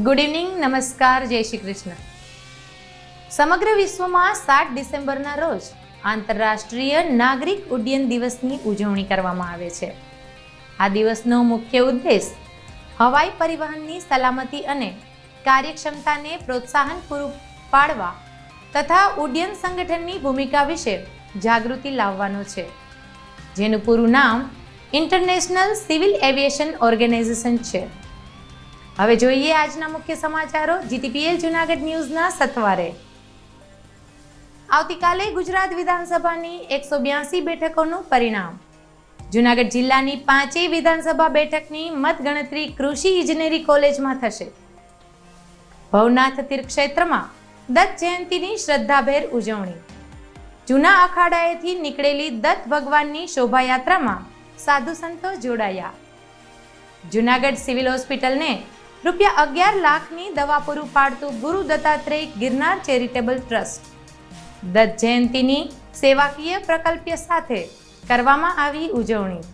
Good evening, નમસ્કાર, જય શ્રી કૃષ્ણ. સમગ્ર વિશ્વમાં 7 ડિસેમ્બરના રોજ આંતરરાષ્ટ્રીય નાગરિક ઉડ્ડયન દિવસની ઉજવણી કરવામાં આવે છે. આ દિવસનો મુખ્ય ઉદ્દેશ હવાઈ પરિવહનની સલામતી અને કાર્યક્ષમતાને પ્રોત્સાહન પૂરું પાડવા તથા ઉડ્ડયન સંગઠનની ભૂમિકા વિશે જાગૃતિ લાવવાનો છે, જેનું પૂરું નામ ઇન્ટરનેશનલ સિવિલ એવિએશન ઓર્ગેનાઇઝેશન છે. હવે જોઈએ આજના મુખ્ય સમાચારો GTPL જૂનાગઢ ન્યૂઝના સથવારે. આવતીકાલે ગુજરાત વિધાનસભાની 182 બેઠકોનું પરિણામ. જૂનાગઢ જિલ્લાની 5 વિધાનસભા બેઠકની મતગણતરી કૃષિ ઇજનેરી કોલેજમાં થશે. ભવનાથ તીર્થક્ષેત્રમાં દત્ત જયંતીની શ્રદ્ધાભેર ઉજવણી. જૂના અખાડાએથી નીકળેલી દત્ત ભગવાનની શોભાયાત્રામાં સાધુ સંતો જોડાયા. જૂનાગઢ સિવિલ હોસ્પિટલને ₹11 લાખની દવા પૂરું પાડતું ગુરુ દત્તાત્રેય ગિરનાર ચેરિટેબલ ટ્રસ્ટ. દત્ત જયંતીની સેવાકીય પ્રકલ્પ સાથે કરવામાં આવી ઉજવણી.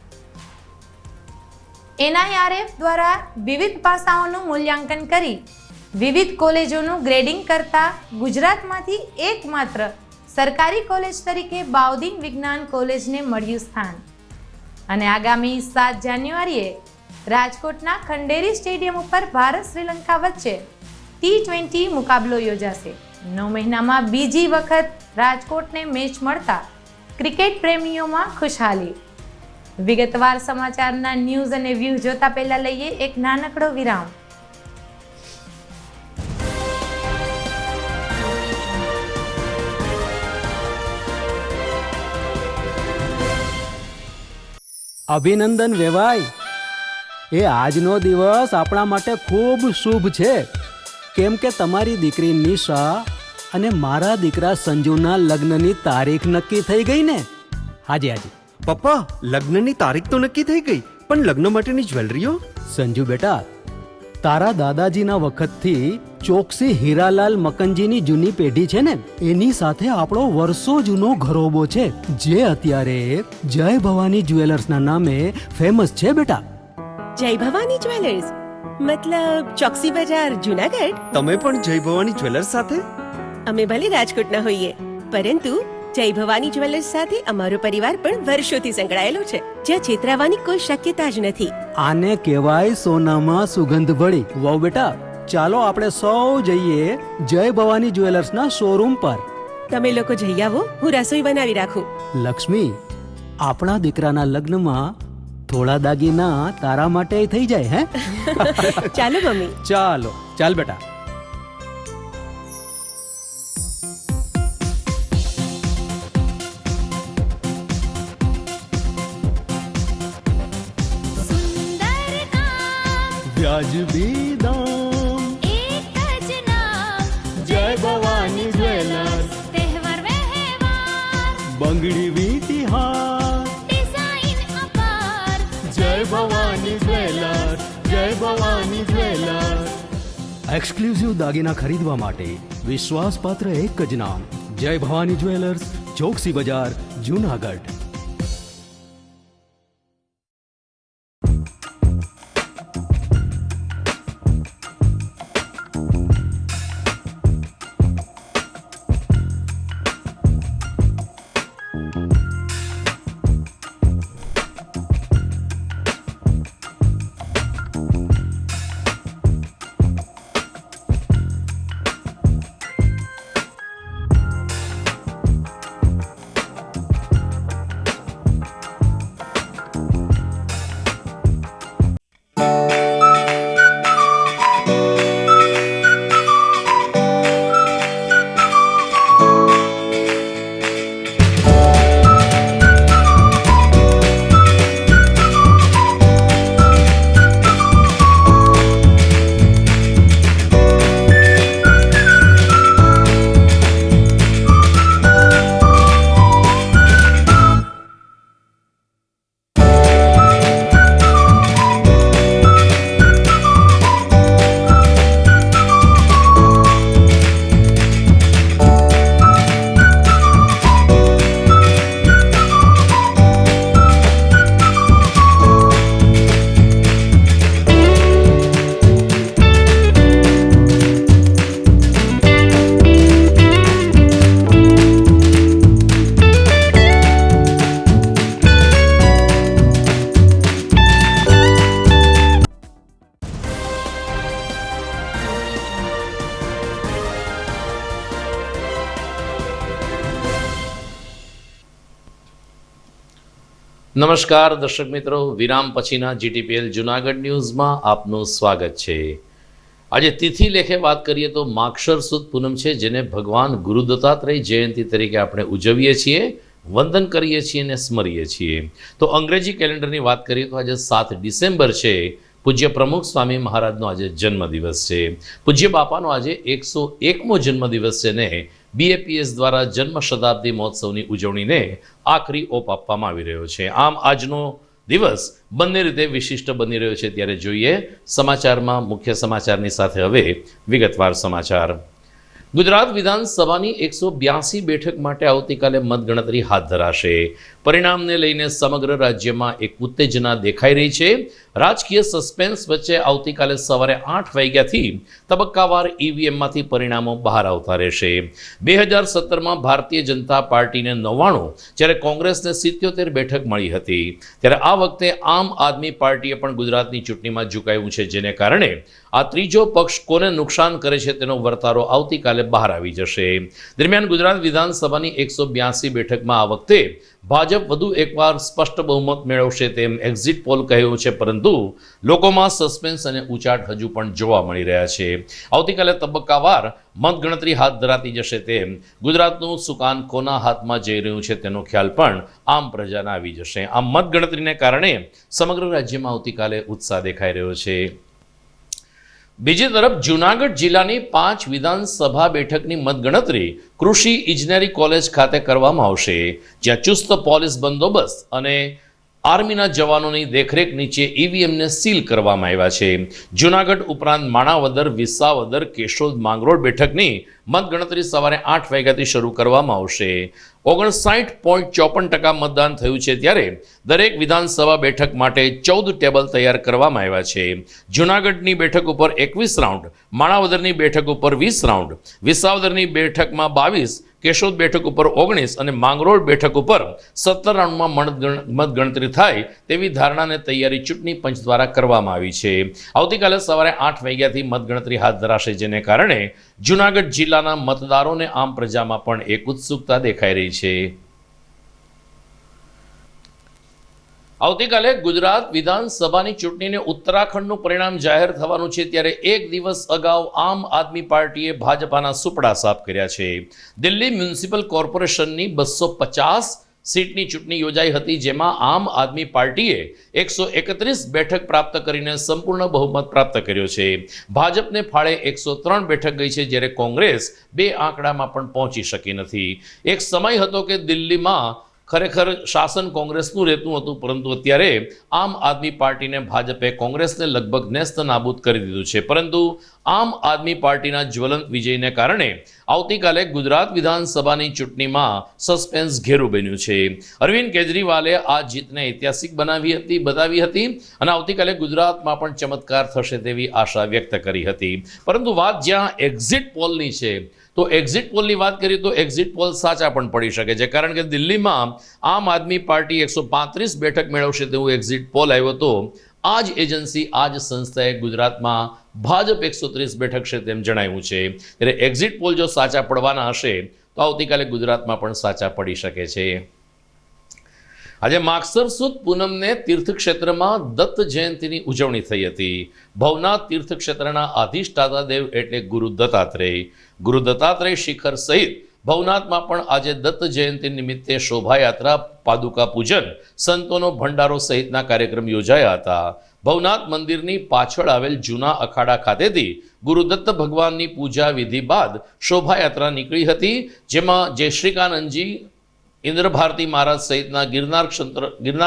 NIRF દ્વારા વિવિધ પાસાઓનું મૂલ્યાંકન કરી વિવિધ કોલેજોનું ગ્રેડિંગ કરતા ગુજરાતમાંથી એકમાત્ર સરકારી કોલેજ તરીકે બાઉદીન વિજ્ઞાન કોલેજને મળ્યું સ્થાન. અને આગામી 7 જાન્યુઆરીએ રાજકોટના ખંડેરી સ્ટેડિયમ ઉપર ભારત શ્રીલંકા વચ્ચે T20 મુકાબલો યોજાશે. 9 મહિનામાં બીજી વખત રાજકોટને મેચ મળતા ક્રિકેટ પ્રેમીઓમાં ખુશહાલી. વિગતવાર સમાચારના ન્યૂઝ અને વ્યૂ જોતા પહેલા લઈએ એક નાનકડો વિરામ. અભિનંદન વેવાય. એ આજનો દિવસ આપણા માટે ખૂબ શુભ છે, કેમ કે તમારી દીકરી નિશા અને મારા દીકરા સંજુના લગ્નની તારીખ નક્કી થઈ ગઈ ને. હાજી હાજી પપ્પા, લગ્નની તારીખ તો નક્કી થઈ ગઈ, પણ લગ્ન માટેની જ્વેલરીઓ? સંજુ બેટા, તારા દાદાજીના વખતથી ચોકસી હીરાલાલ મકનજીની જૂની પેઢી છે ને, એની સાથે આપણો વર્ષો જૂનો ઘરોબો છે, જે અત્યારે જય ભવાની જ્વેલર્સના નામે ફેમસ છે બેટા. જય ભવાની જ્વેલર્સ મતલબ ચોકસી બજાર જૂનાગઢ? તમે પણ જય ભવાની જ્વેલર્સ સાથે? અમે ભલે રાજકોટના હોઈએ, પરંતુ જય ભવાની જ્વેલર્સ સાથે અમારો પરિવાર પણ વર્ષોથી સંકળાયેલો છે, જ્યાં છેતરાવાની કોઈ શક્યતા જ નથી. આને કહેવાય સોનામાં સુગંધ ભળી. વાવ બેટા, ચાલો આપણે સૌ જઈએ જય ભવાની જ્વેલર્સના શોરૂમ પર. તમે લોકો જઈ આવો, હું રસોઈ બનાવી રાખું. લક્ષ્મી, આપણા દીકરાના લગ્નમાં થોડા દાગીના તારા માટે થઈ જાય. હે ચાલો મમ્મી. ચાલો ચાલ બેટા. વ્યાજબી દામ, એક જ નામ, જય ભવાની જ્વેલર્સ. તહેવાર વ્યવહાર, બંગડી વીટી હાર, ડિઝાઇન અપાર, જય ભવાની જ્વેલર્સ, જય ભવાની જ્વેલર્સ. એક્સક્લુઝિવ દાગીના ખરીદવા માટે વિશ્વાસપાત્ર એક જ નામ, જય ભવાની જ્વેલર્સ, ચોકસી બજાર, જૂનાગઢ. નમસ્કાર દર્શક મિત્રો, વિરામ પછીના જીટીપીએલ જુનાગઢ ન્યૂઝમાં આપનું સ્વાગત છે. આજે તિથિ લેખે વાત કરીએ તો માગશર સુદ પૂનમ છે, જેને ભગવાન ગુરુ દત્તાત્રેય જયંતિ તરીકે આપણે ઉજવીએ છીએ, વંદન કરીએ છીએ અને સ્મરીએ છીએ. તો અંગ્રેજી કેલેન્ડરની વાત કરીએ તો આજે 7 ડિસેમ્બર છે. પૂજ્ય પ્રમુખ સ્વામી મહારાજનો આજે જન્મદિવસ છે. પૂજ્ય બાપાનો આજે 101મો જન્મદિવસ છે ને બીએપીએસ દ્વારા જન્મ શતાબ્દી મહોત્સવની ઉજવણીને આખરી ઓપ આપવામાં આવી રહ્યો છે. આમ આજનો દિવસ બંને રીતે વિશિષ્ટ બની રહ્યો છે. ત્યારે જોઈએ સમાચારમાં મુખ્ય સમાચારની સાથે હવે વિગતવાર સમાચાર. ગુજરાત વિધાનસભાની 182 બેઠક માટે આવતીકાલે મતગણતરી હાથ ધરાશે. પરિણામને લઈને સમગ્ર રાજ્યમાં એક ઉત્તેજના દેખાઈ રહી છે. રાજકીય સસ્પેન્સ વચ્ચે આવતીકાલે સવારે 8 વાગ્યાથી તબક્કાવાર ઈવીએમમાંથી પરિણામો બહાર આવતા રહેશે. 2017માં ભારતીય જનતા પાર્ટીને 99, જ્યારે કોંગ્રેસને 77 બેઠક મળી હતી. ત્યારે આ વખતે આમ આદમી પાર્ટીએ પણ ગુજરાતની ચૂંટણીમાં ઝુકાવ્યું છે, જેને કારણે આ ત્રીજો પક્ષ કોને નુકસાન કરે છે તેનો વર્તારો આવતીકાલે બહાર આવી જશે. દરમિયાન ગુજરાત વિધાનસભાની 182 બેઠકમાં આ વખતે ભાજપ વધુ એકવાર સ્પષ્ટ બહુમત મેળવશે તેમ એક્ઝિટ પોલ કહ્યું છે, પરંતુ લોકોમાં સસ્પેન્સ અને ઉચાટ હજુ પણ જોવા મળી રહ્યા છે. આવતીકાલે તબક્કાવાર મતગણતરી હાથ ધરાતી જશે તેમ ગુજરાતનું સુકાન કોના હાથમાં જઈ રહ્યું છે તેનો ખ્યાલ પણ આમ પ્રજાને આવી જશે. આમ મતગણતરીને કારણે સમગ્ર રાજ્યમાં આવતીકાલે ઉત્સાહ દેખાઈ રહ્યો છે. બીજી તરફ જૂનાગઢ જિલ્લાની 5 વિધાનસભા બેઠકની મતગણતરી કૃષિ ઇજનેરી કોલેજ ખાતે કરવામાં આવશે, જ્યાં ચુસ્ત પોલીસ બંદોબસ્ત અને આર્મીના જવાનોની દેખરેખ નીચે ઈવીએમને સીલ કરવામાં આવ્યા છે. જૂનાગઢ ઉપરાંત માણાવદર, વિસાવદર, કેશોદ, માંગરોળ બેઠકની મતગણતરી સવારે 8 વાગ્યાથી શરૂ કરવામાં આવશે. 59.54% મતદાન થયું છે. ત્યારે દરેક વિધાનસભા બેઠક માટે 14 ટેબલ તૈયાર કરવામાં આવ્યા છે. જૂનાગઢની બેઠક ઉપર 21 રાઉન્ડ, માણાવદરની બેઠક ઉપર 20 રાઉન્ડ, વિસાવદરની બેઠકમાં 22, કેશોદ બેઠક ઉપર 19 અને માંગરોળ બેઠક ઉપર 17 રાઉન્ડમાં મતગણતરી થાય તેવી ધારણાને તૈયારી ચૂંટણી પંચ દ્વારા કરવામાં આવી છે. આવતીકાલે સવારે 8 વાગ્યાથી મતગણતરી હાથ ધરાશે, જેને કારણે જૂનાગઢ જિલ્લાના મતદારોને આમ પ્રજામાં પણ એક ઉત્સુકતા દેખાઈ રહી છે. આવતીકાલે ગુજરાત વિધાનસભાની ચૂંટણીને ઉત્તરાખંડનું પરિણામ જાહેર થવાનું છે. ત્યારે એક દિવસ અગાઉ આમ આદમી પાર્ટીએ ભાજપાના સુપડા સાફ કર્યા છે. દિલ્હી મ્યુનિસિપલ કોર્પોરેશનની 250 સીટની ચૂંટણી યોજાઈ હતી, જેમાં આમ આદમી પાર્ટીએ 131 બેઠક પ્રાપ્ત કરીને સંપૂર્ણ બહુમત પ્રાપ્ત કર્યો છે. ભાજપને ફાળે 103 બેઠક ગઈ છે, જ્યારે કોંગ્રેસ 2 આંકડામાં પણ પહોંચી શકી નથી. એક સમય હતો કે દિલ્હીમાં ખરેખર શાસન કોંગ્રેસનું રહેતું હતું, પરંતુ અત્યારે આમ આદમી પાર્ટીને ભાજપે કોંગ્રેસને લગભગ નેસ્ત નાબૂદ કરી દીધું છે. પરંતુ આમ આદમી પાર્ટીના જ્વલંત વિજયને કારણે આવતીકાલે ગુજરાત વિધાનસભાની ચૂંટણીમાં સસ્પેન્સ ઘેરું બન્યું છે. અરવિંદ કેજરીવાલે આ જીતને ઐતિહાસિક બતાવી હતી અને આવતીકાલે ગુજરાતમાં પણ ચમત્કાર થશે તેવી આશા વ્યક્ત કરી હતી. પરંતુ વાત જ્યાં એક્ઝિટ પોલની છે, તો એક્ઝિટ પોલની વાત કરીએ તો એક્ઝિટ પોલ સાચા પણ પડી શકે છે, કારણ કે દિલ્હીમાં આમ આદમી પાર્ટી 135 બેઠક મેળવશે તેવું એક્ઝિટ પોલ આવ્યો હતો. આ જ એજન્સી, આ જ સંસ્થાએ ગુજરાતમાં ભાજપ 130 બેઠક છે તેમ જણાવ્યું છે. ત્યારે એક્ઝિટ પોલ જો સાચા પડવાના હશે તો આવતીકાલે ગુજરાતમાં પણ સાચા પડી શકે છે. આજે માગશર સુદ પૂનમને તીર્થક્ષેત્રમાં દત્ત જયંતિની ઉજવણી થઈ હતી. ભવનાથ તીર્થક્ષેત્રના અધિષ્ઠાતા દેવ એટલે ગુરુ દત્તાત્રેય શિખર સહિત ભવનાથમાં પણ આજે દત્ત જયંતિ નિમિત્તે શોભાયાત્રા, પાદુકા પૂજન, સંતોનો ભંડારો સહિતના કાર્યક્રમ યોજાયા હતા. ભવનાથ મંદિરની પાછળ આવેલ જૂના અખાડા ખાતેથી ગુરુદત્ત ભગવાનની પૂજા વિધિ બાદ શોભાયાત્રા નીકળી હતી, જેમાં જય શ્રીકાનંદજી, ઇન્દ્ર ભારતી મહારાજ સહિતના ગિરનાર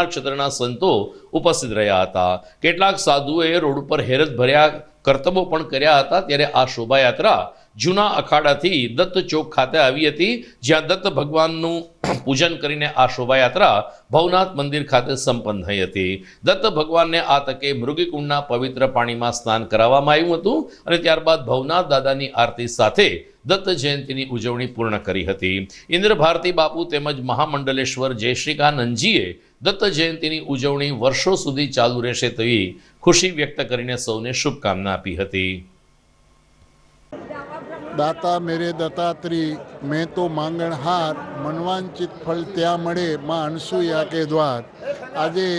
ક્ષેત્રના સંતો ઉપસ્થિત રહ્યા હતા. કેટલાક સાધુઓએ રોડ ઉપર હેરત ભર્યા કરતબો પણ કર્યા હતા. ત્યારે આ શોભાયાત્રા જૂના અખાડાથી દત્ત ચોક ખાતે આવી હતી, જ્યાં દત્ત ભગવાનનું પૂજન કરીને આ શોભાયાત્રા ભવનાથ મંદિર ખાતે સંપન્ન થઈ હતી. દત્ત ભગવાનને આ તકે મૃગીકુંડના પવિત્ર પાણીમાં સ્નાન કરાવવામાં આવ્યું હતું અને ત્યારબાદ ભવનાથ દાદાની આરતી સાથે દત્ત જયંતિની ઉજવણી પૂર્ણ કરી હતી. ઇન્દ્ર ભારતી બાપુ તેમજ મહામંડલેશ્વર જય શ્રીકાનંદજીએ દત્ત જયંતિની ઉજવણી વર્ષો સુધી ચાલુ રહેશે તેવી ખુશી વ્યક્ત કરીને સૌને શુભકામના આપી હતી. दाता मेरे दत्तात्री मैं तो मांगणहार मनवांचित फल त्या मळे मां अनसुया के द्वार આજે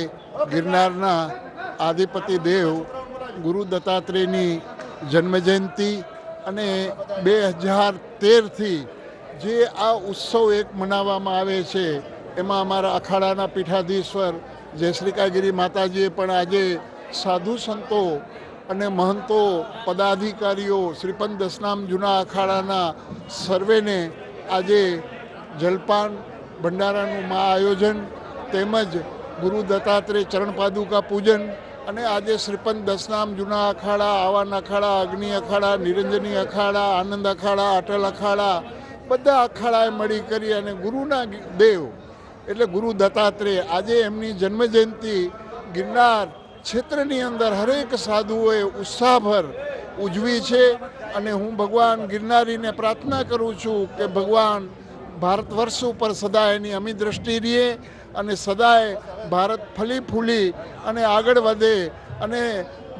ગિરનારના આદિપતિ દેવ ગુરુ દત્તાત્રેયની જન્મજયંતિ અને 2013થી જે આ ઉત્સવ એક મનાવવામાં આવે છે એમાં અમારા અખાડાના પીઠાધીશ્વર જયશ્રીકાગીરી માતાજીએ પણ આજે સાધુ સંતો અને મહંતો પદાધિકારીઓ શ્રીપંત દસનામ જૂના અખાડાના સર્વેને આજે જલપાન ભંડારાનું આયોજન તેમજ ગુરુ દત્તાત્રેય ચરણ પાદુકા પૂજન અને આજે શ્રીપંત દસનામ જૂના અખાડા, આવાન અખાડા, અગ્નિ અખાડા, નિરંજની અખાડા, આનંદ અખાડા, અટલ અખાડા બધા અખાડાએ મળી કરી અને ગુરુના દેવ એટલે ગુરુ દત્તાત્રેય આજે એમની જન્મજયંતિ ગિરનાર ક્ષેત્રની અંદર હરેક સાધુઓએ ઉત્સાહભર ઉજવી છે. અને હું ભગવાન ગિરનારીને પ્રાર્થના કરું છું કે ભગવાન ભારત વર્ષ ઉપર સદાય એની અમી દ્રષ્ટિ રહે અને સદાય ભારત ફલી ફૂલી અને આગળ વધે. અને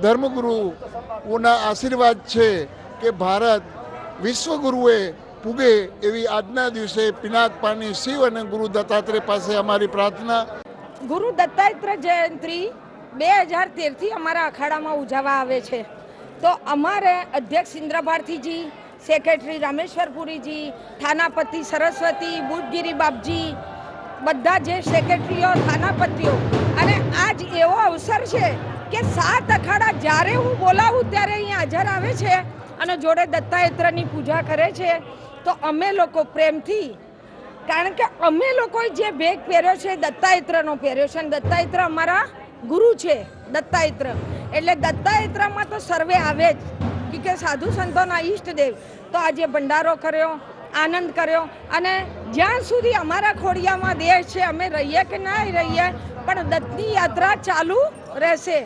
ધર્મગુરુઓના આશીર્વાદ છે કે ભારત વિશ્વગુરુએ પૂગે એવી આજના દિવસે પિનાક પાની શિવ અને ગુરુ દત્તાત્રેય પાસે અમારી પ્રાર્થના. ગુરુ દત્તાત્રેય જયંતિ 2013થી અમારા અખાડામાં ઉજવવા આવે છે. તો અમારે અધ્યક્ષ ઇન્દ્ર ભારતીજી, સેક્રેટરી રામેશ્વરપુરીજી, થાનાપતિ સરસ્વતી, બુટગીરી બાપજી, બધા જે સેક્રેટરીઓ, થાનાપતિઓ, અને આજ એવો અવસર છે કે 7 અખાડા જ્યારે હું બોલાવું ત્યારે અહીંયા હાજર આવે છે અને જોડે દત્તાત્રેયની પૂજા કરે છે. તો અમે લોકો પ્રેમથી, કારણ કે અમે લોકોએ જે ભેગ પહેર્યો છે દત્તાત્રેયનો પહેર્યો છે અને દત્તાત્રેય અમારા ગુરુ છે. દત્તાત્રેય એટલે દત્તાત્રેયમાં તો સર્વે આવે જ કે સાધુ સંતોના ઈષ્ટદેવ. તો આજે ભંડારો કર્યો, આનંદ કર્યો અને જ્યાં સુધી અમારા ખોડિયામાં દેશ છે, અમે રહીએ કે ના રહીએ પણ દત્તની યાત્રા ચાલુ રહેશે.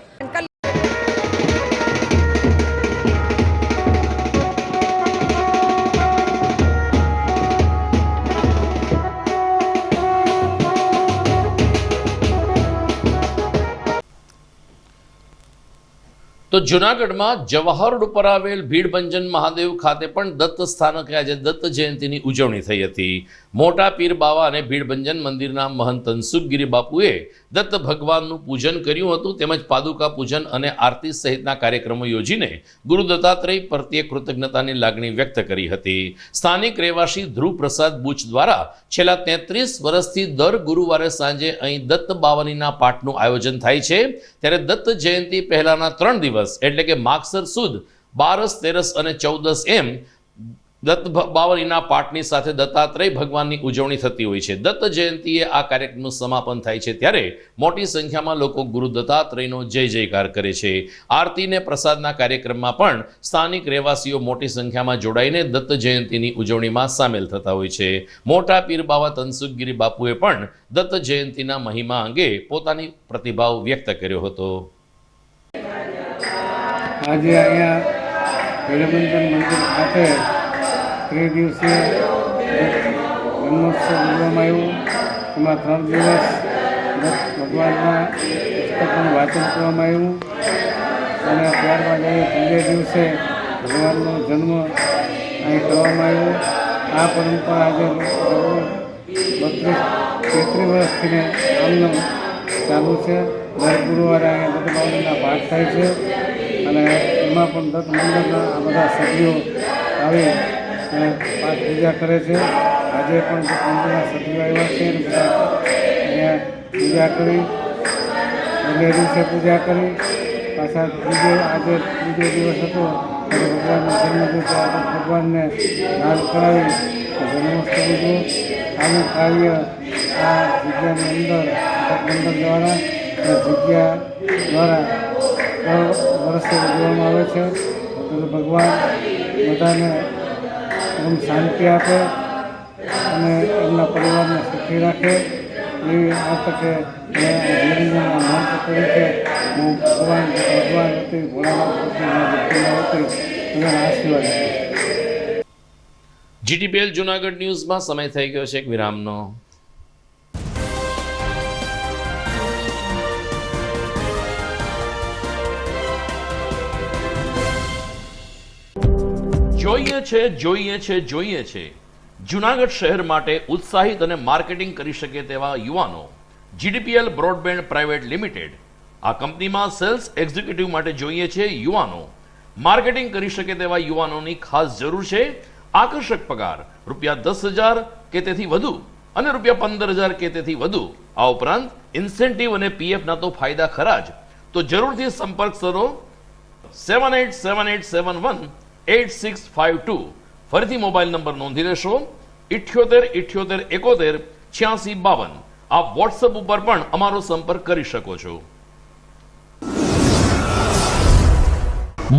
તો જુનાગઢમાં જવાહર રોડ ઉપર આવેલ ભીડભંજન મહાદેવ ખાતે પણ દત્ત સ્થાનકે આજે દત્ત જયંતિની ઉજવણી થઈ હતી. મોટા પીર બાવા અને ભીડભંજન મંદિરના મહંત તનસુખગીરી બાપુએ દત્ત ભગવાનનું પૂજન કર્યું હતું તેમજ પાદુકા પૂજન અને આરતી સહિતના કાર્યક્રમો યોજીને ગુરુ દત્તાત્રેય પ્રત્યે કૃતજ્ઞતાની લાગણી વ્યક્ત કરી હતી. સ્થાનિક રહેવાસી ધ્રુવ પ્રસાદ બુચ દ્વારા છેલ્લા 33 વર્ષથી દર ગુરુવારે સાંજે અહીં દત્ત બાવનીના પાઠનું આયોજન થાય છે. ત્યારે દત્ત જયંતિ પહેલાના 3 દિવસ એટલે કે માગસર સુદ 12, 13 અને 14 એમ દત્ત બાવનીના પાઠની સાથે દત્તાત્રેય ભગવાનની ઉજવણી થતી હોય છે. દત્ત જયંતિએ આ કાર્યક્રમનું સમાપન થાય છે ત્યારે મોટી સંખ્યામાં લોકો ગુરુ દત્તાત્રેયનો જય જયકાર કરે છે. આરતી અને પ્રસાદના કાર્યક્રમમાં પણ સ્થાનિક રહેવાસીઓ મોટી સંખ્યામાં જોડાઈને દત્ત જયંતિની ઉજવણીમાં સામેલ થતા હોય છે. મોટા પીર બાવા તનસુખગીરી બાપુએ પણ દત્ત જયંતિના મહિમા અંગે પોતાની પ્રતિભાવ વ્યક્ત કર્યો હતો. આજે અહીંયા ભીડભંજન મંદિર ખાતે 3 દિવસીય જન્મોત્સવ ઉજવવામાં આવ્યો. એમાં 3 દિવસ ભગવાનના પુસ્તકોનું વાંચન કરવામાં આવ્યું અને ત્યારબાદ આજે 3 દિવસે ભગવાનનો જન્મ અહીં કરવામાં આવ્યો. આ પરંપરા આજે 32-33 વર્ષથી આમનો ચાલુ છે. દર ગુરુવારે અહીંયા દત્ત બાવનીના પાઠ થાય છે અને એમાં પણ દત્ત મંડળના આ બધા સભ્યો આવી અને પાઠ પૂજા કરે છે. આજે પણ દત્ત મંડળના સભ્યો આવ્યા છે અને બધા અહીંયા પૂજા કરી, બીજે દિવસે પૂજા કરી પાછા આજે ત્રીજો દિવસ હતો ત્યારે ભગવાનનો જન્મદિવસ ભગવાનને દાન કરાવી જન્મોત્સવ ઉજવો. આનું કાર્ય આ જગ્યાની અંદર દત્ત મંડળ દ્વારા જગ્યા દ્વારા દર વર્ષે ઉજવવામાં આવે છે. ભગવાન બધાને એમ શાંતિ આપે અને એમના પરિવારને સુખી રાખે એવી આ તકે જીવનના મહંત તરીકે હું ભગવાન હતી ભોળાનાથ હતી બધાને આશીર્વાદ આપું. GTPL જુનાગઢ ન્યૂઝમાં સમય થઈ ગયો છે એક વિરામનો. જોઈએ છે જુનાગઢ શહેર માટે ઉત્સાહિત અને માર્કેટિંગ કરી શકે તેવા યુવાનો GDPL બ્રોડબેન્ડ પ્રાઇવેટ લિમિટેડ. આ કંપનીમાં સેલ્સ એક્ઝિક્યુટિવ માટે જોઈએ છે યુવાનો. માર્કેટિંગ કરી શકે તેવા યુવાનોની ખાસ જરૂર છે. આકર્ષક પગાર ₹10,000 કે તેથી વધુ અને ₹15,000 કે તેથી વધુ. આ ઉપરાંત ઇન્સેન્ટિવ અને PF ના તો ફાયદા ખરા જ. તો જરૂરથી સંપર્ક કરો 7878718652. ફરીથી મોબાઈલ નંબર નોંધી લેશો 7878718652. આપ વોટ્સએપ ઉપર પણ અમારો સંપર્ક કરી શકો છો.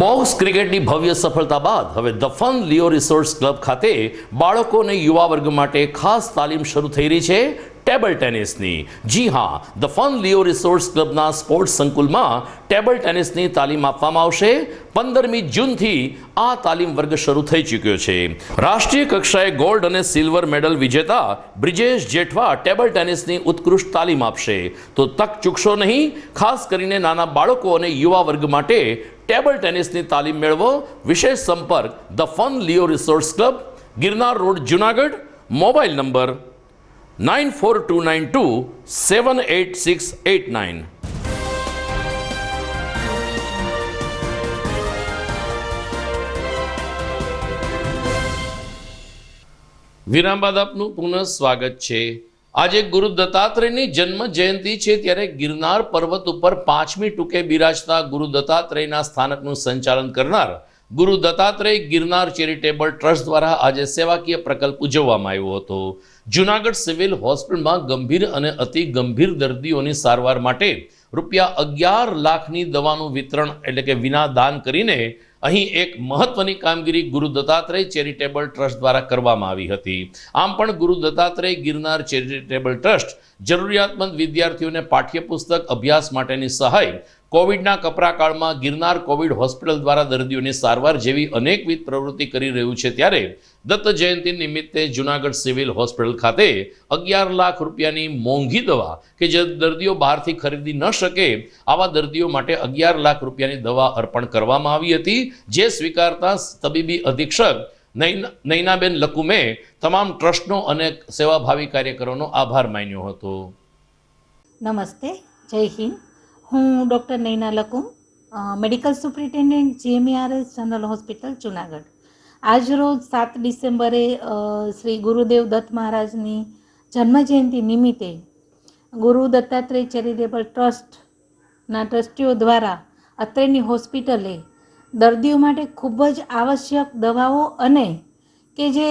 બોક્સ ક્રિકેટની ભવ્ય સફળતા બાદ હવે the fun Leo resorts club ખાતે બાળકો અને યુવા વર્ગ માટે ખાસ તાલીમ શરૂ થઈ રહી છે ટેબલ ટેનિસની. જી હા, ધ ફન લિયો રિસોર્ટ્સ ક્લબના સ્પોર્ટ્સ સંકુલમાં ટેબલ ટેનિસની તાલીમ આપવામાં આવશે. 15મી જૂનથી આ તાલીમ વર્ગ શરૂ થઈ ચૂક્યો છે. રાષ્ટ્રીય કક્ષાએ ગોલ્ડ અને સિલ્વર મેડલ વિજેતા બ્રિજેશ જેઠવા ટેબલ ટેનિસની ઉત્કૃષ્ટ તાલીમ આપશે. તો તક ચૂકશો નહીં. ખાસ કરીને નાના બાળકો અને યુવા વર્ગ માટે ટેબલ ટેનિસની તાલીમ મેળવો. વિશેષ સંપર્ક the fun Leo resorts club, Girnar road, Junagadh. Mobile number 9429278689. વિરામ બાદ આપનું પુનઃ સ્વાગત છે. આજે ગુરુ દત્તાત્રેયની જન્મ જયંતિ છે, ત્યારે ગિરનાર પર્વત ઉપર 5મી ટુકે બિરાજતા ગુરુ દત્તાત્રેયના સ્થાનકનું સંચાલન કરનાર ગુરુ દત્તાત્રેય ગિરનાર ચેરિટેબલ ટ્રસ્ટ દ્વારા આજે સેવાકીય પ્રકલ્પ ઉજવવામાં આવ્યો હતો. જુનાગઢ સિવિલ હોસ્પિટલમાં ગંભીર અને અતિ ગંભીર દર્દીઓની સારવાર માટે ₹11 લાખની દવાનું વિતરણ એટલે કે વિના દાન કરીને અહીં એક મહત્વની કામગીરી ગુરુ દત્તાત્રેય ચેરિટેબલ ટ્રસ્ટ દ્વારા કરવામાં આવી હતી. આમ પણ ગુરુ દત્તાત્રેય ગિરનાર ચેરિટેબલ ટ્રસ્ટ જરૂરિયાતમંદ વિદ્યાર્થીઓને પાઠ્યપુસ્તક, અભ્યાસ માટેની સહાય, કોવિડના કપરા કાળમાં ગિરનાર કોવિડ હોસ્પિટલ દ્વારા દર્દીઓની સારવાર જેવી અનેકવિધ પ્રવૃત્તિ કરી રહ્યું છે. ત્યારે દત્ત જયંતિ નિમિત્તે જુનાગઢ સિવિલ હોસ્પિટલ ખાતે ₹11 લાખ મોંઘી દવા કે જે દર્દીઓ બહારથી ખરીદી ન શકે આવા દર્દીઓ માટે ₹11 લાખની દવા અર્પણ કરવામાં આવી હતી, જે સ્વીકારતા તબીબી અધિક્ષક નૈનાબેન લકુમે તમામ ટ્રસ્ટનો અને સેવાભાવી કાર્યકરોનો આભાર માન્યો હતો. નમસ્તે, જય હિન્દ. હું doctor Naina Lakum, medical superintendent GMERS general hospital Junagadh. આજરોજ 7 ડિસેમ્બરે શ્રી ગુરુદેવ દત્ત મહારાજની જન્મજયંતિ નિમિત્તે ગુરુ દત્તાત્રેય ચેરિટેબલ ટ્રસ્ટના ટ્રસ્ટીઓ દ્વારા અત્રેની હોસ્પિટલે દર્દીઓ માટે ખૂબ જ આવશ્યક દવાઓ અને કે જે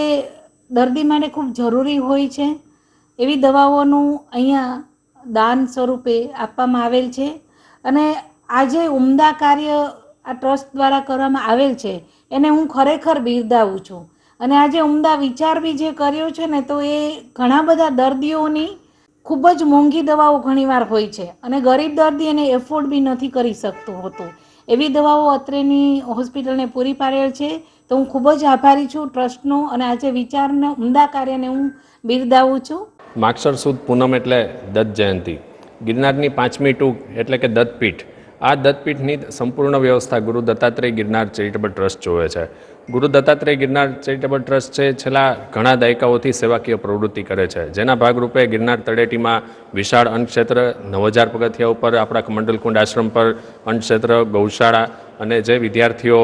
દર્દી માટે ખૂબ જરૂરી હોય છે એવી દવાઓનું અહીંયા દાન સ્વરૂપે આપવામાં આવેલ છે. અને આ જે ઉમદા કાર્ય આ ટ્રસ્ટ દ્વારા કરવામાં આવેલ છે એને હું ખરેખર બિરદાવું છું. અને આ જે ઉમદા વિચાર બી જે કર્યો છે ને, તો એ ઘણા બધા દર્દીઓની ખૂબ જ મોંઘી દવાઓ ઘણીવાર હોય છે અને ગરીબ દર્દી એને એફોર્ડ બી નથી કરી શકતું હોતું. એવી દવાઓ અત્રેની હોસ્પિટલને પૂરી પાડેલ છે. તો હું ખૂબ જ આભારી છું ટ્રસ્ટનો અને આ જે વિચારને ઉમદા કાર્યને હું બિરદાવું છું. માગસર સુદ પૂનમ એટલે દત્ત જયંતિ, ગિરનારની 5મી ટૂક એટલે કે દત્તપીઠ. આ દત્તપીઠની સંપૂર્ણ વ્યવસ્થા ગુરુ દત્તાત્રેય ગિરનાર ચેરિટેબલ ટ્રસ્ટ જોવે છે. ગુરુ દત્તાત્રેય ગિરનાર ચેરિટેબલ ટ્રસ્ટ છે છેલ્લા ઘણા દાયકાઓથી સેવાકીય પ્રવૃત્તિ કરે છે, જેના ભાગરૂપે ગિરનાર તળેટીમાં વિશાળ અન્નક્ષેત્ર, 9000 પગથિયા ઉપર આપણા મંડલકુંડ આશ્રમ પર અન્નક્ષેત્ર, ગૌશાળા અને જે વિદ્યાર્થીઓ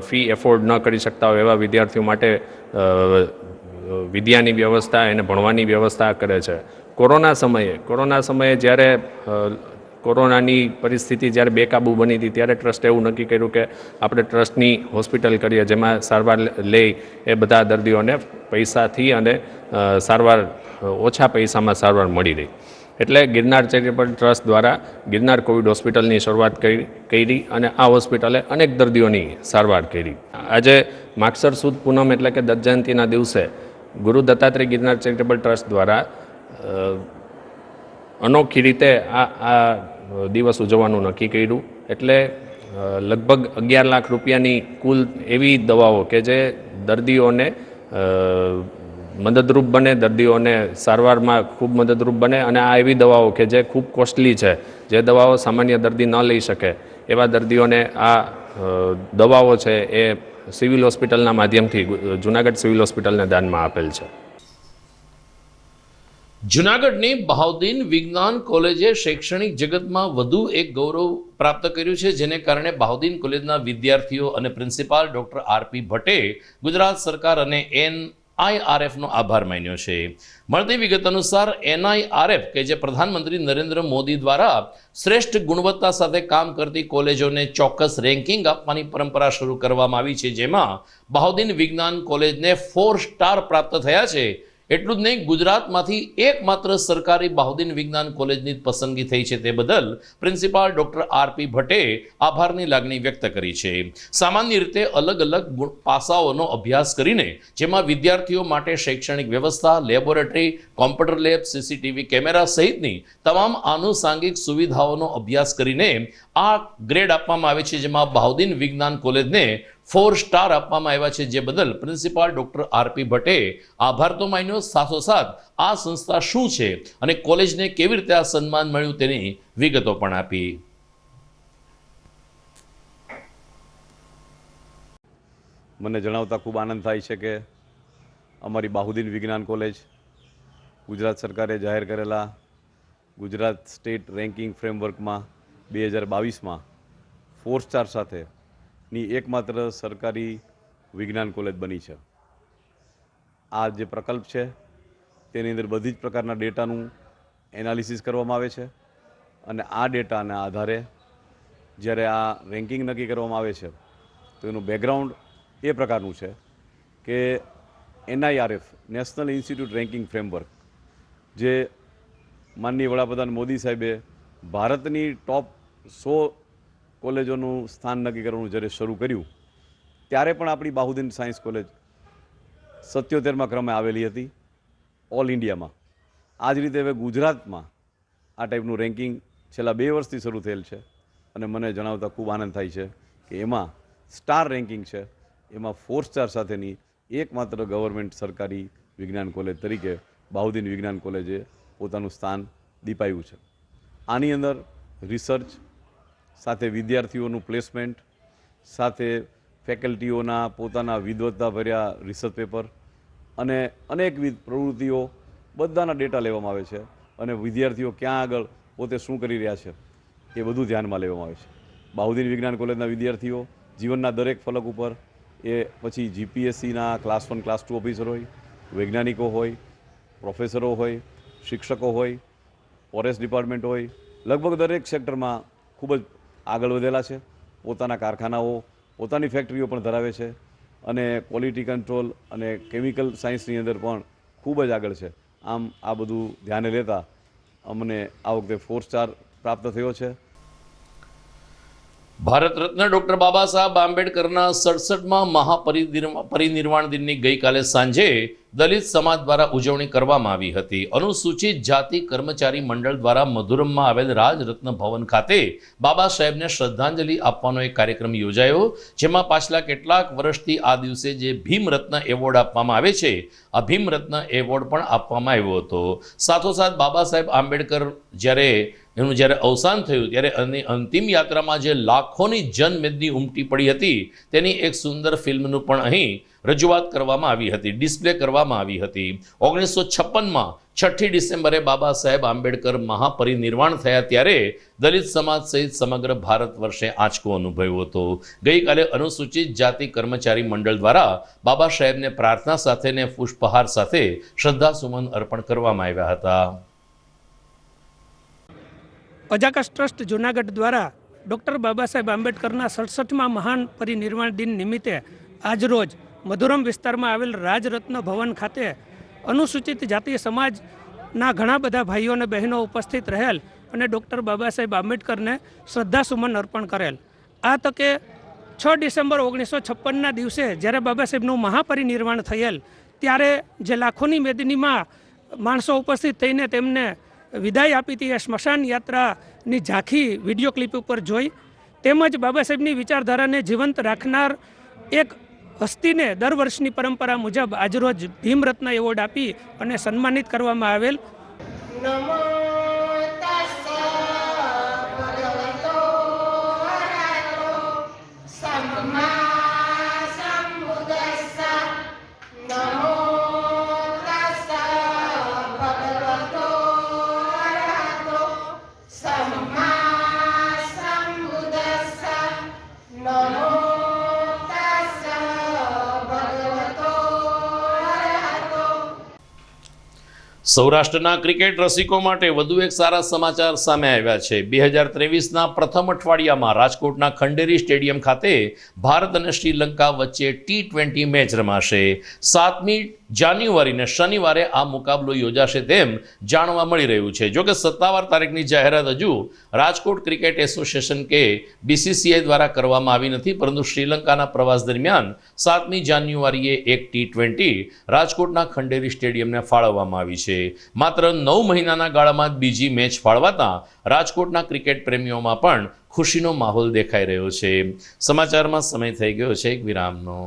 ફી એફોર્ડ ન કરી શકતા હોય એવા વિદ્યાર્થીઓ માટે વિદ્યાની વ્યવસ્થા, એને ભણવાની વ્યવસ્થા કરે છે. કોરોના સમયે જ્યારે કોરોનાની પરિસ્થિતિ જ્યારે બેકાબૂ બની હતી ત્યારે ટ્રસ્ટે એવું નક્કી કર્યું કે આપણે ટ્રસ્ટની હોસ્પિટલ કરીએ, જેમાં સારવાર લઈ એ બધા દર્દીઓને પૈસાથી અને સારવાર ઓછા પૈસામાં સારવાર મળી રહી. એટલે ગિરનાર ચેરિટેબલ ટ્રસ્ટ દ્વારા ગિરનાર કોવિડ હોસ્પિટલની શરૂઆત કરી અને આ હોસ્પિટલે અનેક દર્દીઓની સારવાર કરી. આજે માગસર સુદ પૂનમ એટલે કે દત્ત જયંતિના દિવસે ગુરુ દત્તાત્રેય ગિરનાર ચેરિટેબલ ટ્રસ્ટ દ્વારા અનોખી રીતે આ દિવસ ઉજવવાનું નક્કી કર્યું. એટલે લગભગ ₹11 લાખ કુલ એવી દવાઓ કે જે દર્દીઓને મદદરૂપ બને, દર્દીઓને સારવારમાં ખૂબ મદદરૂપ બને. અને આ એવી દવાઓ કે જે ખૂબ કોસ્ટલી છે, જે દવાઓ સામાન્ય દર્દી ન લઈ શકે એવા દર્દીઓને આ દવાઓ છે એ સિવિલ હોસ્પિટલના માધ્યમથી જુનાગઢ સિવિલ હોસ્પિટલને દાનમાં આપેલ છે. જૂનાગઢની બહાઉદ્દીન વિજ્ઞાન કોલેજે શૈક્ષણિક જગતમાં વધુ એક ગૌરવ પ્રાપ્ત કર્યું છે, જેને કારણે બહાઉદ્દીન કોલેજના વિદ્યાર્થીઓ અને પ્રિન્સિપાલ ડોક્ટર આરપી ભટ્ટે ગુજરાત સરકાર અને NIRFનો આભાર માન્યો છે. મળતી વિગત અનુસાર NIRF કે જે પ્રધાનમંત્રી નરેન્દ્ર મોદી દ્વારા શ્રેષ્ઠ ગુણવત્તા સાથે કામ કરતી કોલેજોને ચોક્કસ રેન્કિંગ આપવાની પરંપરા શરૂ કરવામાં આવી છે, જેમાં બહાઉદ્દીન વિજ્ઞાન કોલેજને 4 સ્ટાર પ્રાપ્ત થયા છે. એટલું જ નહીં, ગુજરાતમાંથી એકમાત્ર સરકારી બહાઉદ્દીન વિજ્ઞાન કોલેજની પસંદગી થઈ છે, તે બદલ પ્રિન્સિપાલ ડોક્ટર આરપી ભટ્ટે આભારની લાગણી વ્યક્ત કરી છે. સામાન્ય રીતે અલગ અલગ પાસાઓનો અભ્યાસ કરીને, જેમાં વિદ્યાર્થીઓ માટે શૈક્ષણિક વ્યવસ્થા, laboratory, computer lab, CCTV camera સહિતની તમામ આનુષાંગિક સુવિધાઓનો અભ્યાસ કરીને આ ગ્રેડ આપવામાં આવે છે, જેમાં બહાઉદ્દીન વિજ્ઞાન કોલેજને 4 સ્ટાર આપવામાં આવ્યા છે, જે બદલ પ્રિન્સિપાલ ડોક્ટર આરપી ભટ્ટે આભાર તો માન્યો, સાથોસાથ આ સંસ્થા શું છે અને કોલેજને કેવી રીતે આ સન્માન મળ્યું તેની વિગતો પણ આપી. મને જણાવતા ખૂબ આનંદ થાય છે કે અમારી બહાઉદ્દીન વિજ્ઞાન કોલેજ ગુજરાત સરકારે જાહેર કરેલા ગુજરાત સ્ટેટ રેન્કિંગ ફ્રેમવર્કમાં 2022માં 4 સ્ટાર સાથેની એકમાત્ર સરકારી વિજ્ઞાન કોલેજ બની છે. આ જે પ્રકલ્પ છે તેની અંદર બધી જ પ્રકારના ડેટાનું એનાલિસિસ કરવામાં આવે છે અને આ ડેટાના આધારે જ્યારે આ રેન્કિંગ નક્કી કરવામાં આવે છે તો એનું બેકગ્રાઉન્ડ એ પ્રકારનું છે કે NIRF national institute ranking framework, જે માનનીય વડાપ્રધાન મોદી સાહેબે ભારતની ટોપ 100 કોલેજોનું સ્થાન નક્કી કરવાનું જ્યારે શરૂ કર્યું ત્યારે પણ આપણી બહાઉદ્દીન સાયન્સ કોલેજ 77મા ક્રમે આવેલી હતી ઓલ ઇન્ડિયામાં. આ જ રીતે હવે ગુજરાતમાં આ ટાઈપનું રેન્કિંગ છેલ્લા 2 વર્ષથી શરૂ થયેલ છે અને મને જણાવતા ખૂબ આનંદ થાય છે કે એમાં સ્ટાર રેન્કિંગ છે, એમાં 4 સ્ટાર સાથેની એકમાત્ર ગવર્મેન્ટ સરકારી વિજ્ઞાન કોલેજ તરીકે બહાઉદ્દીન વિજ્ઞાન કોલેજે પોતાનું સ્થાન દીપાવ્યું છે. આની અંદર રિસર્ચ સાથે વિદ્યાર્થીઓનું પ્લેસમેન્ટ સાથે ફેકલ્ટીઓના પોતાના વિદ્વત્તાભર્યા રિસર્ચ પેપર અને અનેકવિધ પ્રવૃત્તિઓ બધાના ડેટા લેવામાં આવે છે અને વિદ્યાર્થીઓ ક્યાં આગળ પોતે શું કરી રહ્યા છે એ બધું ધ્યાનમાં લેવામાં આવે છે. બહાઉદ્દીન વિજ્ઞાન કોલેજના વિદ્યાર્થીઓ જીવનના દરેક ફલક ઉપર, એ પછી GPSCના ક્લાસ 1 ક્લાસ 2 ઓફિસર હોય, વૈજ્ઞાનિકો હોય, પ્રોફેસરો હોય, શિક્ષકો હોય, ફોરેસ્ટ ડિપાર્ટમેન્ટ હોય, લગભગ દરેક સેક્ટરમાં ખૂબ જ આગળ વધેલા છે. પોતાના કારખાનાઓ, પોતાની ફેક્ટરીઓ પણ ધરાવે છે અને ક્વોલિટી કંટ્રોલ અને કેમિકલ સાયન્સની અંદર પણ ખૂબ જ આગળ છે. આમ આ બધું ધ્યાને લેતા અમને આ વખતે 4 સ્ટાર પ્રાપ્ત થયો છે. ભારત રત્ન ડોક્ટર બાબા સાહેબ આંબેડકરના 67મા મહાપરિનિર્વાણ દિનની ગઈકાલે સાંજે દલિત સમાજ દ્વારા ઉજવણી કરવામાં આવી હતી. અનુસૂચિત જાતિ કર્મચારી મંડળ દ્વારા મધુરમમાં આવેલ રાજરત્ન ભવન ખાતે બાબા સાહેબને શ્રદ્ધાંજલિ આપવાનો એક કાર્યક્રમ યોજાયો, જેમાં પાછલા કેટલાક વર્ષથી આ દિવસે જે ભીમરત્ન એવોર્ડ આપવામાં આવે છે, આ ભીમરત્ન એવોર્ડ પણ આપવામાં આવ્યો હતો. સાથોસાથ બાબા સાહેબ આંબેડકર એનું જ્યારે અવસાન થયું ત્યારે એની અંતિમ યાત્રામાં જે લાખોની જનમેદની ઉમટી પડી હતી તેની એક સુંદર ફિલ્મનું પણ અહીં રજૂઆત કરવામાં આવી હતી, ડિસ્પ્લે કરવામાં આવી હતી. 1956માં 6ઠી ડિસેમ્બરે બાબા સાહેબ આંબેડકર મહાપરિનિર્વાણ થયા ત્યારે દલિત સમાજ સહિત સમગ્ર ભારત વર્ષે આંચકો અનુભવ્યો હતો. ગઈકાલે અનુસૂચિત જાતિ કર્મચારી મંડળ દ્વારા બાબા સાહેબને પ્રાર્થના સાથે ને પુષ્પહાર સાથે શ્રદ્ધાસુમન અર્પણ કરવામાં આવ્યા હતા. અજાકસ ટ્રસ્ટ જૂનાગઢ દ્વારા ડૉક્ટર બાબા સાહેબ આંબેડકરના 67મા મહાન પરિનિર્વાણ દિન નિમિત્તે આજરોજ મધુરમ વિસ્તારમાં આવેલ રાજરત્ન ભવન ખાતે અનુસૂચિત જાતિ સમાજના ઘણા બધા ભાઈઓ અને બહેનો ઉપસ્થિત રહેલ અને ડૉક્ટર બાબા સાહેબ આંબેડકરને શ્રદ્ધાસુમન અર્પણ કરેલ. આ તકે 6 ડિસેમ્બર 1956ના દિવસે જ્યારે બાબા સાહેબનું મહાપરિનિર્વાણ થયેલ ત્યારે જે લાખોની મેદનીમાં માણસો ઉપસ્થિત થઈને તેમને વિદાય આપી હતી, એ સ્મશાન યાત્રાની ઝાંખી વિડીયો ક્લિપ ઉપર જોઈ, તેમજ બાબા સાહેબની વિચારધારાને જીવંત રાખનાર એક હસ્તીને દર વર્ષની પરંપરા મુજબ આજરોજ ભીમરત્ન એવોર્ડ આપી અને સન્માનિત કરવામાં આવેલ. નમો સૌરાષ્ટ્રના ક્રિકેટ રસિકો માટે વધુ એક સારા સમાચાર સામે આવ્યા છે. 2023ના પ્રથમ અઠવાડિયામાં રાજકોટના ખંડેરી સ્ટેડિયમ ખાતે ભારત અને શ્રીલંકા વચ્ચે T20 મેચ રમાશે. 7મી જાન્યુઆરીને શનિવારે આ મુકાબલો યોજાશે તેમ જાણવા મળી રહ્યું છે. જોકે સત્તાવાર તારીખની જાહેરાત હજુ રાજકોટ ક્રિકેટ એસોસિએશન કે BCCI દ્વારા કરવામાં આવી નથી, પરંતુ શ્રીલંકાના પ્રવાસ દરમિયાન 7મી જાન્યુઆરીએ એક T20 રાજકોટના ખંડેરી સ્ટેડિયમને ફાળવવામાં આવી છે. માત્ર 9 મહિનાના ગાળામાં જ બીજી મેચ ફાળવાતા રાજકોટના ક્રિકેટ પ્રેમીઓમાં પણ ખુશીનો માહોલ દેખાઈ રહ્યો છે. સમાચારમાં સમય થઈ ગયો છે એક વિરામનો.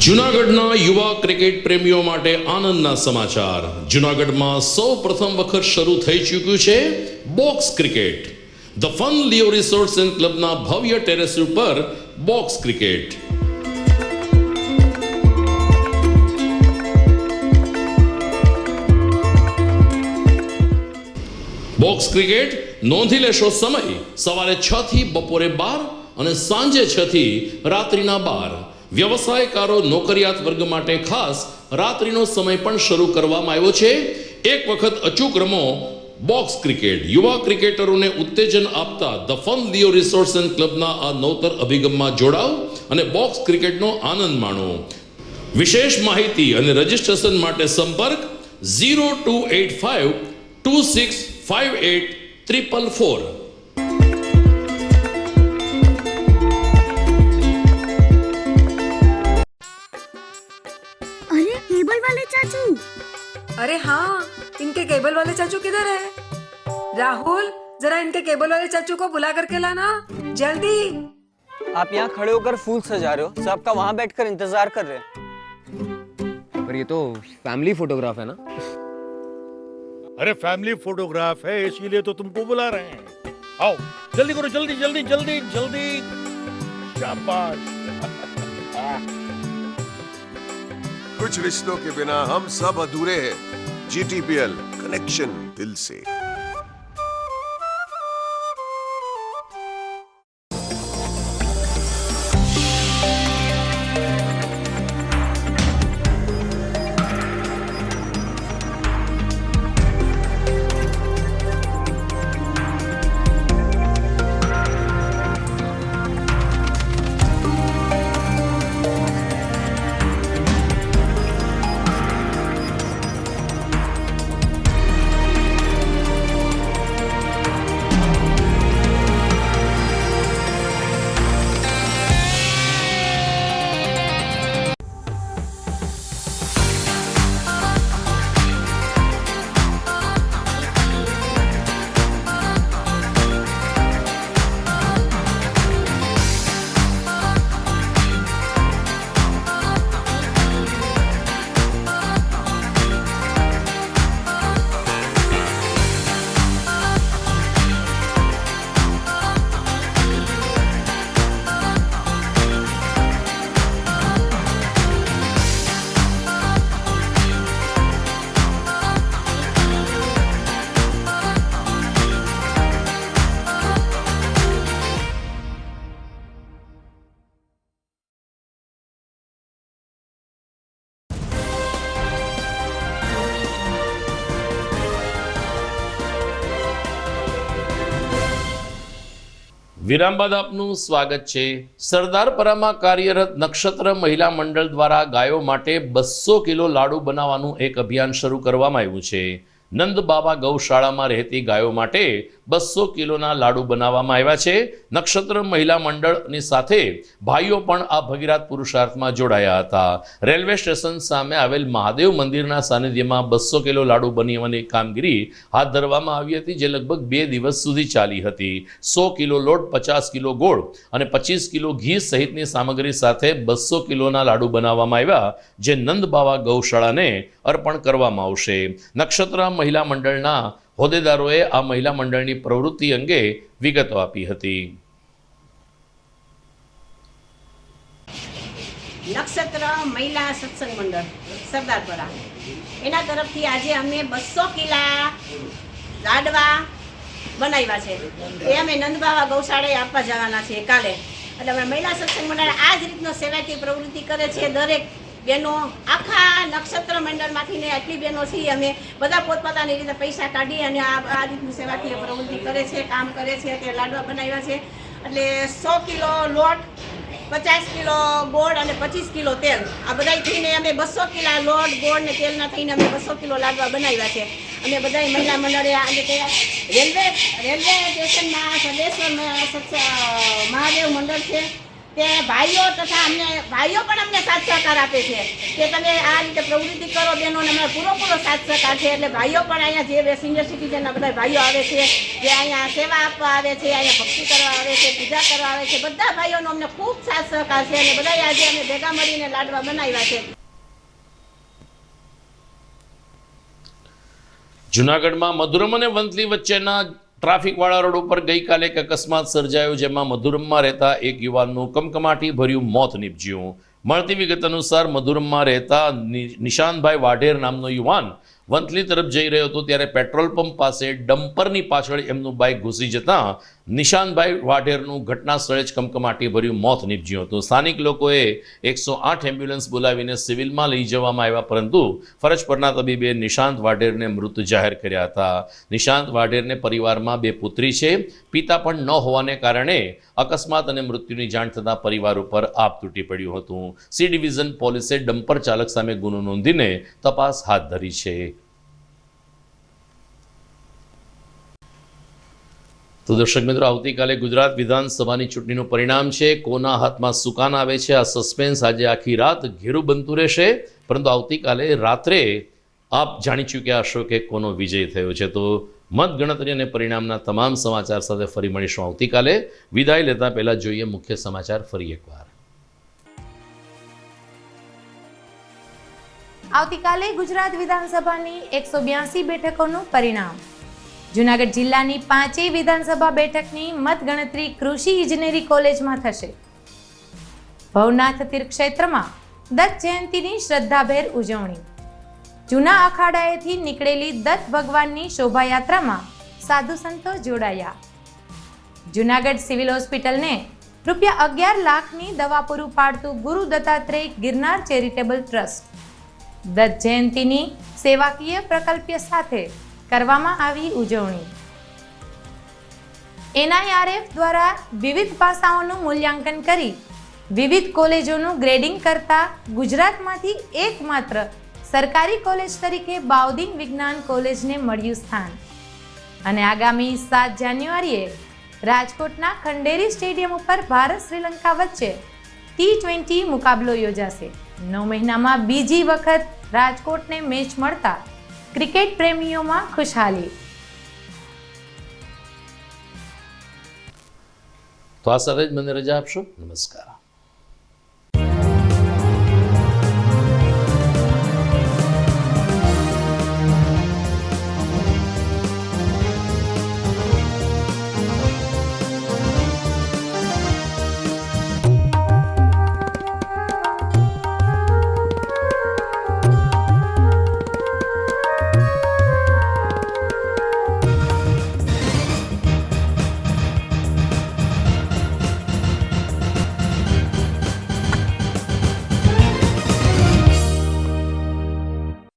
જૂનાગઢના યુવા ક્રિકેટ પ્રેમીઓ માટે આનંદના સમાચાર. જૂનાગઢમાં સૌ પ્રથમ વખત શરૂ થઈ ચૂક્યું છે box cricket. The fun Leo resorts and ક્લબના ભવ્ય ટેરેસ ઉપર બોક્સ ક્રિકેટ. બોક્સ ક્રિકેટ નોંધી લેશો સમય સવારે 6 થી બપોરે 12 અને સાંજે 6 થી રાત્રિના 12. વ્યવસાયકારો નોકરિયાત વર્ગ માટે ખાસ રાત્રિનો સમય પણ શરૂ કરવામાં આવ્યો છે. એક વખત અચૂક રમો બોક્સ ક્રિકેટ. યુવા ક્રિકેટરોને ઉત્તેજન આપતા the fun Leo resorts and ક્લબના આ નવતર અભિગમમાં જોડાઓ અને બોક્સ ક્રિકેટનો આનંદ માણો. વિશેષ માહિતી અને રજિસ્ટ્રેશન માટે સંપર્ક 0285 2658 444. केबल वाले चाचू. अरे हाँ, इनके केबल वाले चाचू किधर है? राहुल, जरा इनके केबल वाले चाचू को बुला करके लाना जल्दी. आप यहाँ खड़े होकर फूल सजा रहे हो, सबका वहाँ बैठकर इंतजार कर रहे हैं. पर ये तो फैमिली फोटोग्राफ है ना? अरे फैमिली फोटोग्राफ है, इसीलिए तो तुमको बुला रहे हैं. आओ जल्दी करो, जल्दी जल्दी जल्दी जल्दी. शाबाश. कुछ रिश्तों के बिना हम सब अधूरे हैं. GTPL, कनेक्शन दिल से. વિરામ બાદ આપનું સ્વાગત છે. સરદારપરામાં કાર્યરત નક્ષત્ર મહિલા મંડળ દ્વારા ગાયો માટે 200 કિલો લાડુ બનાવવાનું એક અભિયાન શરૂ કરવામાં આવ્યું છે. નંદ બાબા ગૌશાળામાં રહેતી ગાયો માટે 200 કિલોના લાડુ બનાવવામાં આવ્યા છે. નક્ષત્ર મહિલા મંડળની સાથે ભાઈઓ પણ આ ભગીરથ પુરુષાર્થમાં જોડાયા હતા. રેલવે સ્ટેશન સામે આવેલ મહાદેવ મંદિરના સાનિધ્યમાં 200 કિલો લાડુ બનાવવાની કામગીરી હાથ ધરવામાં આવી હતી, જે લગભગ 2 દિવસ સુધી ચાલી હતી. 100 કિલો લોટ, 50 કિલો ગોળ અને 25 કિલો ઘી સહિતની સામગ્રી સાથે 200 કિલોના લાડુ બનાવવામાં આવ્યા, જે નંદ બાબા ગૌશાળાને અર્પણ કરવામાં આવશે. નક્ષત્ર મહિલા મંડળના હોદ્દેદારોએ આ મહિલા મંડળની પ્રવૃત્તિ અંગે વિગતો આપી હતી. નક્ષત્ર મહિલા સત્સંગ મંડળ સરદારપરા એના તરફથી આજે અમે 200 કિલા લાડવા બનાવ્યા છે. એ અમે નંદબાવા ગૌશાળાએ આપવા જવાના છીએ કાલે. એટલે અમે મહિલા સત્સંગ મંડળ આ જ રીતનો સેવાકીય પ્રવૃત્તિ કરે છે. દરેક બહેનો આખા નક્ષત્ર મંડળમાંથી ને આટલી બહેનો છીએ અમે બધા પોતપોતાની રીતે પૈસા કાઢી અને આ રીતની સેવાકીય પ્રવૃત્તિ કરે છે, કામ કરે છે. તે લાડવા બનાવ્યા છે. એટલે 100 કિલો લોટ, 50 કિલો ગોળ અને 25 કિલો તેલ, આ બધા થઈને અમે 200 કિલો લોટ, ગોળ ને તેલના થઈને અમે 200 કિલો લાડવા બનાવ્યા છે. અમે બધા મહિલા મંડળે રેલવે સ્ટેશનમાં સદેશ્વર મહાદેવ મંડળ છે, તે ભાઈઓ તથા ભાઈઓ પણ અમને સાથ સહકાર આપે છે કે તમે આ રીતે પ્રવૃત્તિ કરો બહેનોને અમને પૂરો સાથ સહકાર છે. એટલે ભાઈઓ પણ અહીંયા જે સિનિયર સિટીઝનના બધા ભાઈઓ આવે છે, જે અહીંયા સેવા આપવા આવે છે, અહીંયા ભક્તિ કરવા આવે છે, પૂજા કરવા આવે છે, બધા ભાઈઓનો અમને ખૂબ સાથ સહકાર છે. અને બધા આજે અમે ભેગા મળીને લાડવા બનાવ્યા છે. જૂનાગઢમાં મધુરમ અને વંથલી વચ્ચેના ટ્રાફિકવાળા રોડ ઉપર ગઈકાલે એક અકસ્માત સર્જાયો, જેમાં મધુરમમાં રહેતા એક યુવાનનું કમકમાટી ભર્યું મોત નીપજ્યું. મળતી વિગત અનુસાર મધુરમમાં રહેતા નિશાંતભાઈ વાઢેર નામનો યુવાન વંથલી તરફ જઈ રહ્યો હતો, ત્યારે પેટ્રોલ પંપ પાસે ડમ્પરની પાછળ એમનું બાઇક ઘૂસી જતાં નિશાંતભાઈ વાઢેરનું ઘટના સ્થળે જ કમકમાટી ભર્યું મોત નીપજ્યું હતું. સ્થાનિક લોકોએ 108 એમ્બ્યુલન્સ બોલાવીને સિવિલમાં લઈ જવામાં આવ્યા, પરંતુ ફરજ પરના તબીબે નિશાંત વાઢેરને મૃત જાહેર કર્યા હતા. નિશાંત વાઢેરને પરિવારમાં 2 પુત્રી છે. પિતા પણ ન હોવાને કારણે અકસ્માત અને મૃત્યુની જાણ થતાં પરિવાર ઉપર આપ તૂટી પડ્યું હતું. સી ડિવિઝન પોલીસે ડમ્પર ચાલક સામે ગુનો નોંધીને તપાસ હાથ ધરી છે. તો દર્શક મિત્રો, આવતીકાલે ગુજરાત વિધાનસભાની ચૂંટણીનું પરિણામ છે. કોના હાથમાં સુકાન આવે છે, આ સસ્પેન્સ આજે આખી રાત ઘેરું બનતું રહેશે, પરંતુ આવતીકાલે રાત્રે આપ જાણી ચૂક્યા હશો કે કોનો વિજય થયો છે. તો મતગણતરી અને પરિણામના તમામ સમાચાર સાથે ફરી મળીશું આવતીકાલે. વિદાય લેતા પહેલા જોઈએ મુખ્ય સમાચાર ફરી એકવાર. આવતીકાલે ગુજરાત વિધાનસભાની 182 બેઠકોનું પરિણામ. જૂનાગઢ જિલ્લાની 5 વિધાનસભા બેઠકની મતગણતરી કૃષિ ઇજનેરી કોલેજમાં થશે. ભવનાથ તીર્થક્ષેત્રમાં દત્ત જયંતીની શ્રદ્ધાભેર ઉજવણી. જૂના અખાડાએથી નીકળેલી દત્ત ભગવાનની શોભાયાત્રામાં સાધુ સંતો જોડાયા. જૂનાગઢ સિવિલ હોસ્પિટલને ₹11 લાખની દવા પૂરું પાડતું ગુરુ દત્તાત્રેય ગિરનાર ચેરિટેબલ ટ્રસ્ટ. દત્ત જયંતીની સેવાકીય પ્રકલ્પ સાથે કરવામાં આવી ઉજવણી. NIRF દ્વારા વિવિધ પાસાઓનું મૂલ્યાંકન કરી વિવિધ કોલેજોનું ગ્રેડિંગ કરતા ગુજરાતમાંથી એકમાત્ર સરકારી કોલેજ તરીકે બાઉદીન વિજ્ઞાન કોલેજને મળ્યું સ્થાન. અને આગામી 7 જાન્યુઆરીએ રાજકોટના ખંડેરી સ્ટેડિયમ ઉપર ભારત શ્રીલંકા વચ્ચે T20 મુકાબલો યોજાશે. 9 મહિનામાં બીજી વખત રાજકોટને મેચ મળતા ક્રિકેટ પ્રેમીઓમાં ખુશહાલી. તો આ સાથે જ મને રજા આપશો. નમસ્કાર.